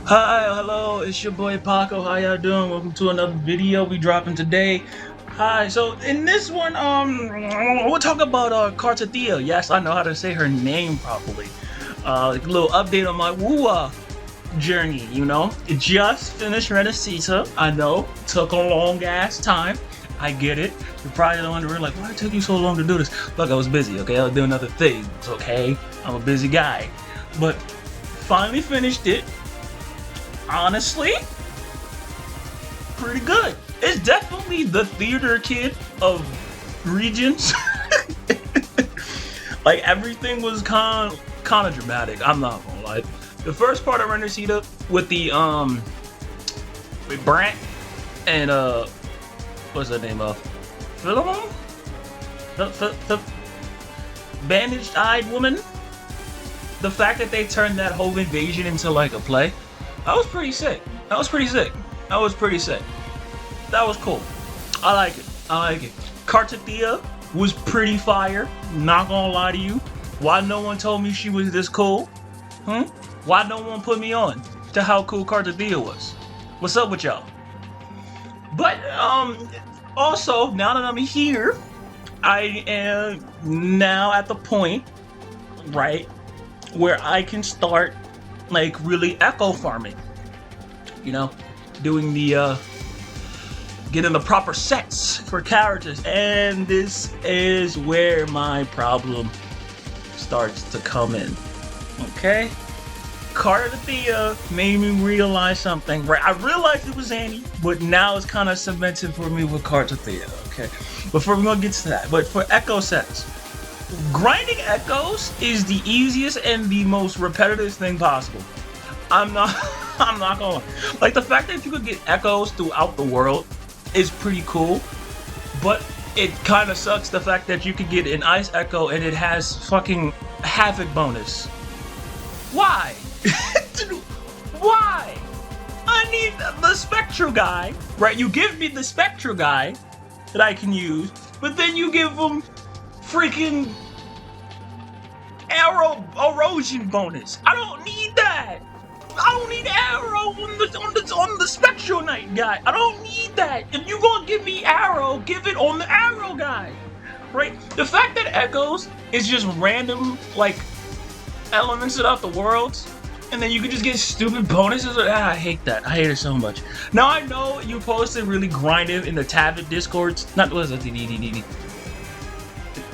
Hi, hello, it's your boy Paco. How y'all doing? Welcome to another video we dropping today. Hi, so in this one, we'll talk about Cartethyia. Yes, I know how to say her name properly. A little update on my WUWA journey, you know. It just finished Renaissance. I know, took a long ass time. I get it. You're probably wondering, like, why it took you so long to do this? Look, I was busy, okay? I was doing other things, okay? I'm a busy guy. But finally finished it. Honestly, pretty good. It's definitely the theater kid of regions. Like everything was kind of dramatic. I'm not gonna lie. The first part of Rendercita with the with Brant and what's the name of Philemon? The bandaged-eyed woman. The fact that they turned that whole invasion into like a play. That was pretty sick. That was pretty sick. That was pretty sick. That was cool. I like it. I like it. Cartethyia was pretty fire. Not gonna lie to you. Why no one told me she was this cool? Why no one put me on to how cool Cartethyia was? What's up with y'all? But also now that I'm here, I am now at the point, right, where I can start like really echo farming, you know, doing the getting the proper sets for characters, and this is where my problem starts to come in. Okay, Carthetiya made me realize something, right? I realized it was Annie, but now it's kind of cemented for me with Carthetiya. Okay, before we gonna get to that, but for echo sets, grinding echoes is the easiest and the most repetitive thing possible. I'm not gonna lie. Like the fact that you could get echoes throughout the world is pretty cool, but it kind of sucks the fact that you could get an ice echo and it has fucking havoc bonus. Why? Why? I need the spectral guy, right? You give me the spectral guy that I can use, but then you give him freaking arrow erosion bonus. I don't need that. I don't need arrow on the spectral knight guy. I don't need that. If you gonna give me arrow, give it on the arrow guy, right? The fact that echoes is just random like elements throughout the world, and then you can just get stupid bonuses. I hate that. I hate it so much. Now I know you posted really grind it in the Tablet discords. Not what is it?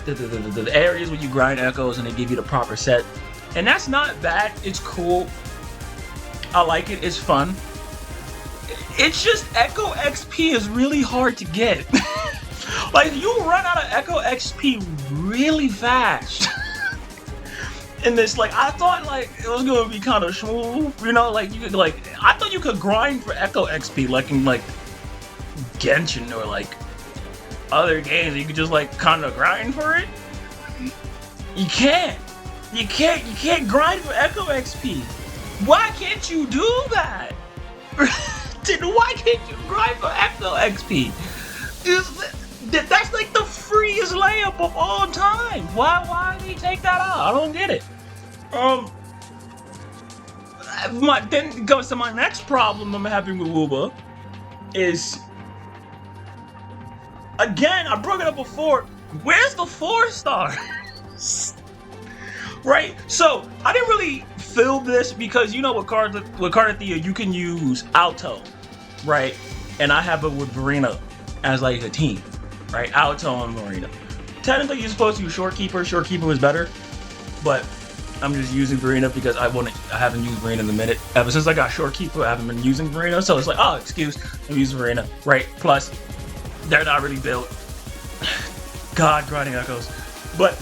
The areas where you grind echoes and they give you the proper set, and that's not bad. It's cool. I like it. It's fun. It's just Echo XP is really hard to get. Like you run out of Echo XP really fast. In this, like I thought, like it was gonna be kind of smooth, you know. Like you could, like I thought you could grind for Echo XP, like in like Genshin or like other games. You could just like kind of grind for it. You can't. You can't grind for Echo XP. Why can't you do that? Why can't you grind for Echo XP? That's like the freest layup of all time. Why did he take that out? I don't get it. Then goes to my next problem I'm having with WUWA is, again, I brought it up before. Where's the 4-star? Right? So I didn't really feel this because you know with Carthetiya you can use alto, right? And I have it with Verena as like a team, right? Alto and Verena. Technically you're supposed to use Shorekeeper. Shorekeeper was better, but I'm just using Verena because I haven't used Verena in a minute. Ever since I got Shorekeeper, I haven't been using Verena, so it's like, oh, excuse, I'm using Verena, right? Plus, they're not really built. God, grinding echoes, but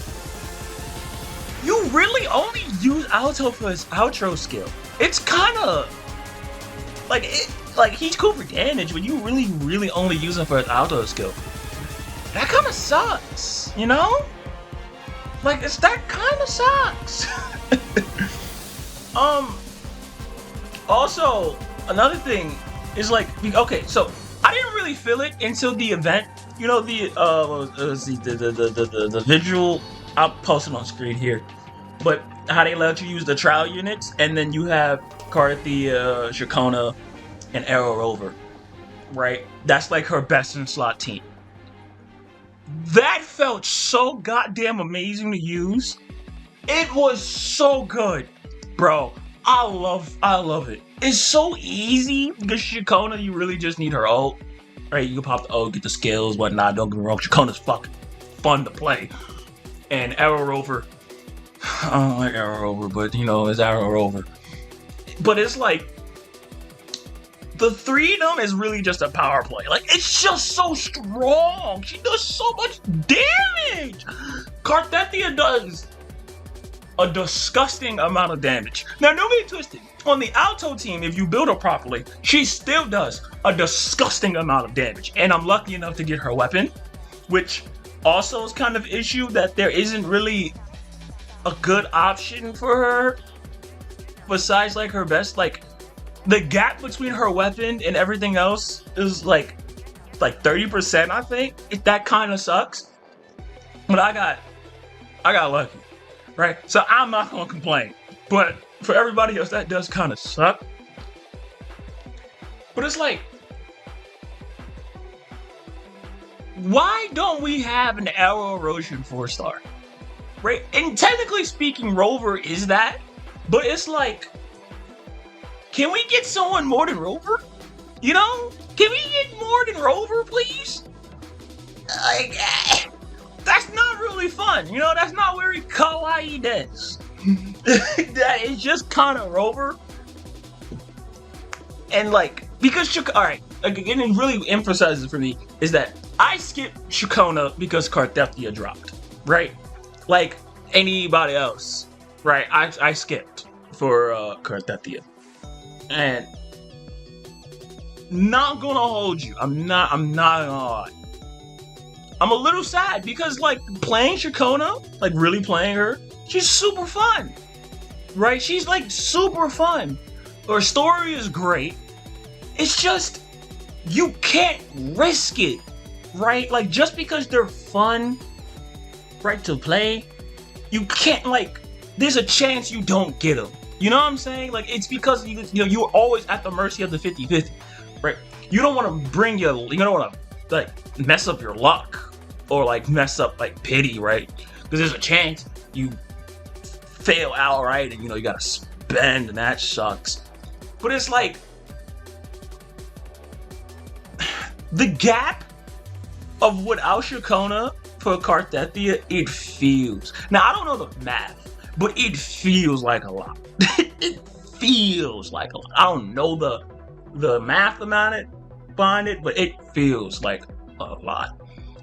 you really only use Alto for his outro skill. It's kind of like he's cool for damage, but you really only use him for his Alto skill. That kind of sucks, you know? Like that kind of sucks. Also, another thing is like, okay, so I didn't really feel it until the event. You know the visual. I'll post it on screen here. But how they let you use the trial units, and then you have Carthetiya, Shakona, and Arrow Rover, right? That's like her best in slot team. That felt so goddamn amazing to use. It was so good, bro. I love it. It's so easy because Shakona, you really just need her ult, right? You can pop the ult, get the skills, whatnot. Don't get me wrong, Shakona's fucking fun to play. And Arrow Rover, I don't like Arrow Rover, but you know, it's Arrow Rover. But it's like, the three of them is really just a power play. Like, it's just so strong. She does so much damage. Cartethyia does a disgusting amount of damage. Now, don't get it twisted. On the Alto team, if you build her properly, she still does a disgusting amount of damage. And I'm lucky enough to get her weapon, which also is kind of issue that there isn't really a good option for her besides like her best. Like, the gap between her weapon and everything else is like 30%, I think. That kind of sucks. But I got lucky, right? So I'm not gonna complain. But for everybody else, that does kind of suck. But it's like, why don't we have an Arrow Erosion 4-star? Right? And technically speaking, Rover is that. But it's like, can we get someone more than Rover? You know? Can we get more than Rover, please? Like, that's not really fun. You know, that's not very kawaii des. That is just kind of Rover. And like, because alright, again, it really emphasizes for me is that I skipped Shakona because Cartethyia dropped, right? Like anybody else, right? I skipped for Cartethyia. And not gonna hold you. I'm not gonna lie. I'm a little sad because like playing Shakona, like really playing her, she's super fun. Right? She's like super fun. Her story is great. It's just you can't risk it. Right? Like just because they're fun, right, to play, you can't like there's a chance you don't get them. You know what I'm saying? Like, it's because, you know, you're always at the mercy of the 50-50, right? You don't want to you don't want to, like, mess up your luck or, like, mess up, like, pity, right? Because there's a chance you fail outright and, you know, you got to spend and that sucks. But it's like, the gap of without Shakona for Cartethyia, it feels. Now, I don't know the math, but it feels like a lot. It feels like a lot. I don't know the math behind it, but it feels like a lot.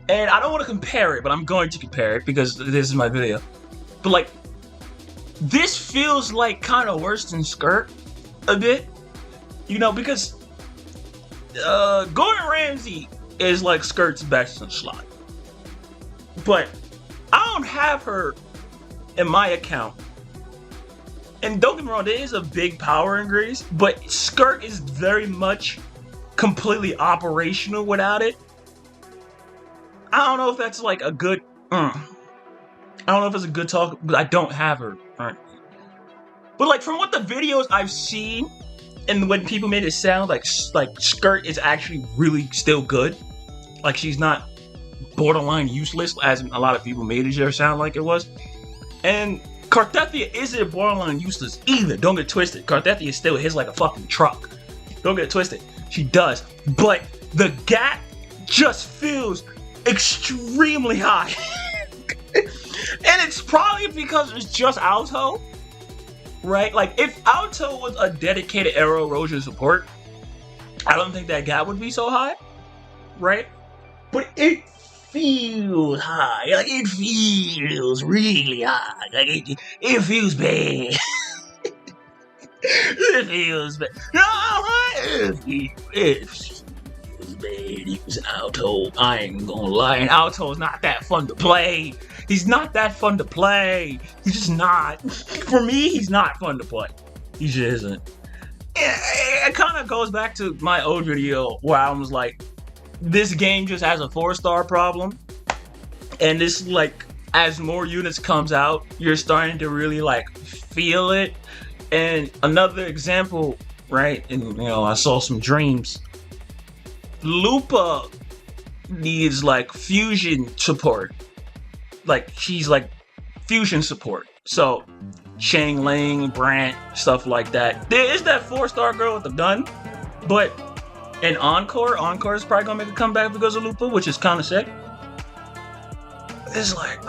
And I don't want to compare it, but I'm going to compare it because this is my video. But like, this feels like kind of worse than Skirt a bit, you know, because Gordon Ramsay is like Skirt's best in slot, but I don't have her in my account. And don't get me wrong, there is a big power increase, but Skirt is very much completely operational without it. I don't know if that's like a good. I don't know if it's a good talk, but I don't have her. But like from what the videos I've seen, and when people made it sound like Skirt is actually really still good, like she's not borderline useless as a lot of people made it sound like it was, and Cartethyia isn't borderline useless either. Don't get twisted. Cartethyia still hits like a fucking truck. Don't get twisted. She does. But the gap just feels extremely high. And it's probably because it's just Alto. Right? Like, if Alto was a dedicated Arrow Erosion support, I don't think that gap would be so high. Right? But it feels high. Like, it feels really high. Like, it feels bad. It feels bad. No, it feels bad. Use Alto. I ain't gonna lie. And Alto is not that fun to play. He's not that fun to play. He's just not. For me, he's not fun to play. He just isn't. It kind of goes back to my old video where I was like, this game just has a 4-star problem, and this, like, as more units comes out, you're starting to really like feel it, And another example, right? And I saw some dreams. Lupa needs like fusion support. Like she's like fusion support. So Shang Ling, Brant, stuff like that. There is that 4-star girl with the gun, but in Encore is probably gonna make a comeback because of Lupa, which is kind of sick. It's like,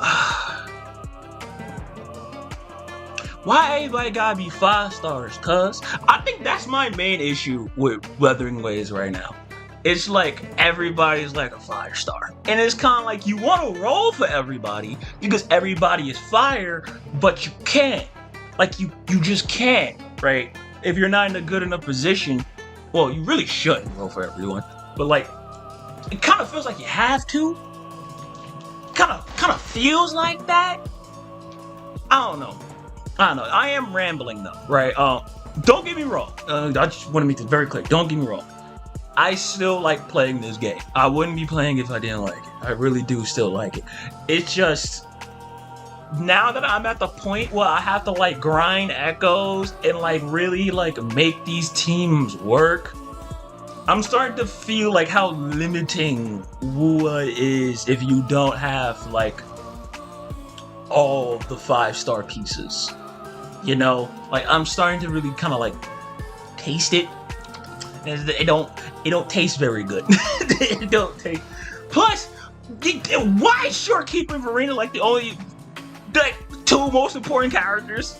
why everybody gotta be 5 stars? Cuz I think that's my main issue with Wuthering Waves right now. It's like everybody's like a 5-star, and it's kind of like you want to roll for everybody because everybody is fire, but you can't. Like you just can't, right? If you're not in a good enough position, well, you really shouldn't roll for everyone. But like, it kind of feels like you have to. Kind of feels like that. I don't know. I am rambling though, right? Don't get me wrong. I just want to make this very clear. Don't get me wrong. I still like playing this game. I wouldn't be playing if I didn't like it. I really do still like it. It's just now that I'm at the point where I have to like grind echoes and like really like make these teams work, I'm starting to feel like how limiting WUWA is if you don't have like all the 5-star pieces. Like I'm starting to really kind of like taste it. It don't taste very good. It don't taste. Plus, why is Shorekeeper and Verena like the only like 2 most important characters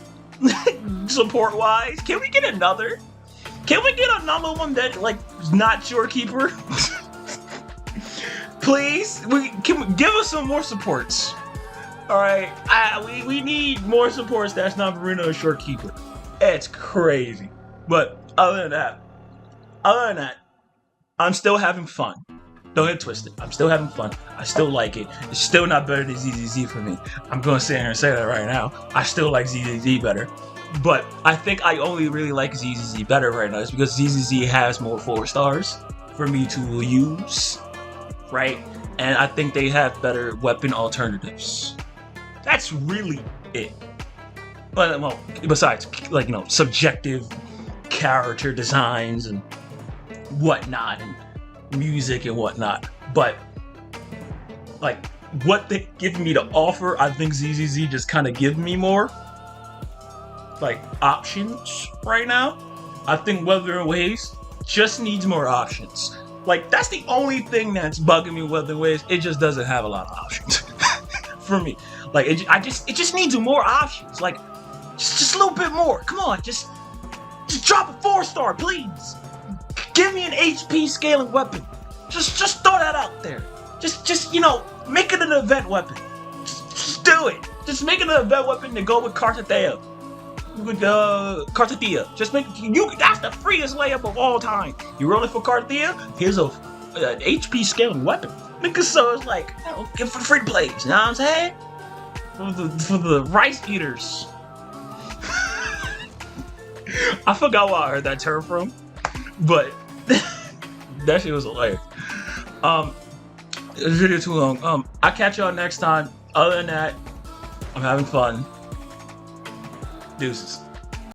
support wise? Can we get another? Can we get another one that like is not Shorekeeper? Please, give us some more supports. All right, we need more supports. That's not Verena or Shorekeeper. It's crazy. But other than that, I'm still having fun. Don't get twisted. I'm still having fun. I still like it. It's still not better than ZZZ for me. I'm gonna sit here and say that right now. I still like ZZZ better. But I think I only really like ZZZ better right now. It's because ZZZ has more 4 stars for me to use, right? And I think they have better weapon alternatives. That's really it. But well, besides like subjective character designs and whatnot and music and whatnot, but like what they give me to offer, I think ZZZ just kind of give me more like options right now. I think Wuthering Waves just needs more options. Like that's the only thing that's bugging me with Wuthering Waves. It just doesn't have a lot of options for me. Like it just needs more options. Like just a little bit more. Come on, just drop a 4-star, please. Give me an HP scaling weapon. Just throw that out there. Just make it an event weapon. Just do it. Just make it an event weapon to go with Cartethyia. With Cartethyia. Just make that's the freest layup of all time. You rolling for Cartethyia? Here's a HP scaling weapon. Because so it's like, give for free plays. You know what I'm saying? For the rice eaters. I forgot where I heard that term from, but that shit was hilarious. This video too long. I'll catch y'all next time. Other than that, I'm having fun. Deuces.